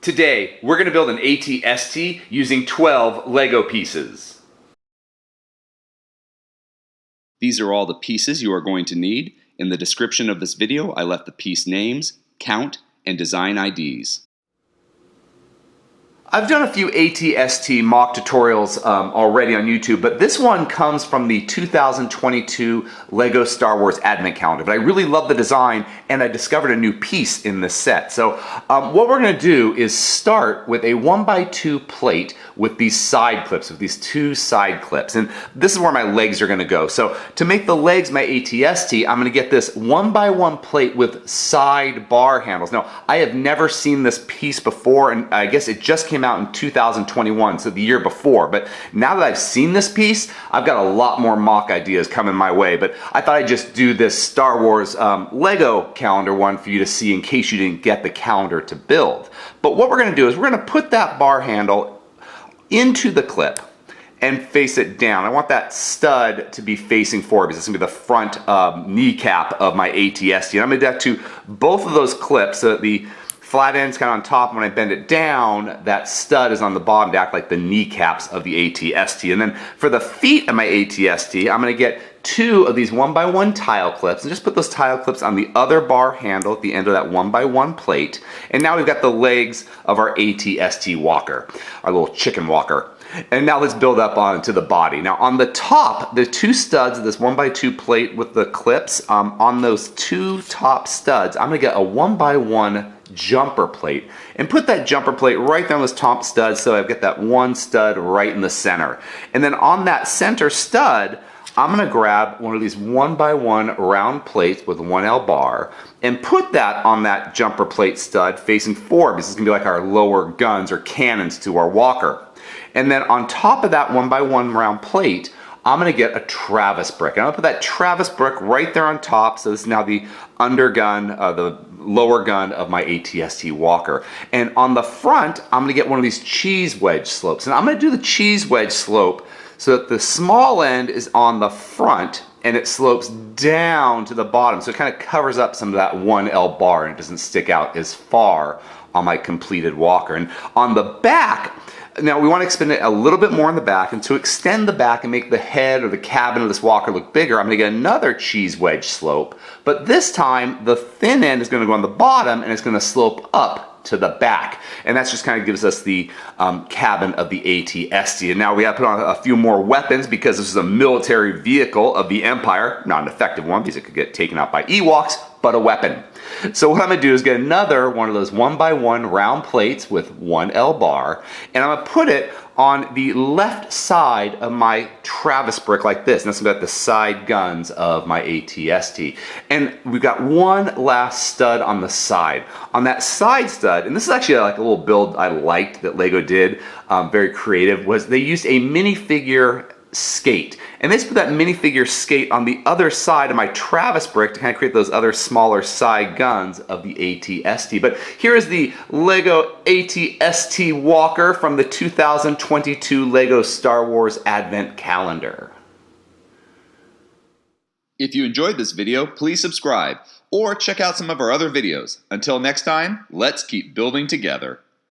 Today, we're going to build an AT-ST using 12 Lego pieces. These are all the pieces you are going to need. In the description of this video, I left the piece names, count, and design IDs. I've done a few AT-ST mock tutorials already on YouTube, but this one comes from the 2022 Lego Star Wars Advent Calendar. But I really love the design, and I discovered a new piece in this set. So what we're going to do is start with a 1x2 plate with these side clips, with these two side clips. And this is where my legs are going to go. So to make the legs my AT-ST, I'm going to get this 1x1 plate with side bar handles. Now, I have never seen this piece before, and I guess it just came out in 2021, so the year before. But now that I've seen this piece, I've got a lot more mock ideas coming my way. But I thought I'd just do this Star Wars Lego calendar one for you to see in case you didn't get the calendar to build. But what we're going to do is we're going to put that bar handle into the clip and face it down. I want that stud to be facing forward because it's going to be the front kneecap of my AT-ST. And I'm going to do that to both of those clips so that the flat end's kind of on top. When I bend it down, that stud is on the bottom to act like the kneecaps of the AT-ST. And then for the feet of my AT-ST, I'm going to get two of these 1x1 tile clips and just put those tile clips on the other bar handle at the end of that 1x1 plate. And now we've got the legs of our AT-ST walker, our little chicken walker. And now let's build up onto the body. Now on the top, the two studs of this 1x2 plate with the clips, on those two top studs, I'm going to get a 1x1 jumper plate and put that jumper plate right down those top studs so I've got that one stud right in the center. And then on that center stud, I'm going to grab one of these 1x1 round plates with 1L bar and put that on that jumper plate stud facing forward. This is going to be like our lower guns or cannons to our walker. And then on top of that 1x1 round plate, I'm going to get a Travis brick. And I'm going to put that Travis brick right there on top. So this is now the undergun, the lower gun of my AT-ST walker. And on the front, I'm going to get one of these cheese wedge slopes. And I'm going to do the cheese wedge slope so that the small end is on the front and it slopes down to the bottom. So it kind of covers up some of that 1L bar and it doesn't stick out as far on my completed walker. And on the back, now we want to extend it a little bit more in the back, and to extend the back and make the head or the cabin of this walker look bigger, I'm going to get another cheese wedge slope, but this time the thin end is going to go on the bottom and it's going to slope up to the back, and that's just kind of gives us the cabin of the AT-ST. And now we have to put on a few more weapons because this is a military vehicle of the Empire, not an effective one because it could get taken out by Ewoks, but a weapon. So what I'm going to do is get another one of those 1x1 round plates with 1L bar, and I'm going to put it on the left side of my Travis brick like this. And that's about the side guns of my AT-ST. And we've got one last stud on the side. On that side stud, and this is actually like a little build I liked that Lego did, very creative, was they used a minifigure skate. And they just put that minifigure skate on the other side of my Travis brick to kind of create those other smaller side guns of the AT-ST. But here is the Lego AT-ST walker from the 2022 Lego Star Wars Advent Calendar. If you enjoyed this video, please subscribe or check out some of our other videos. Until next time, let's keep building together.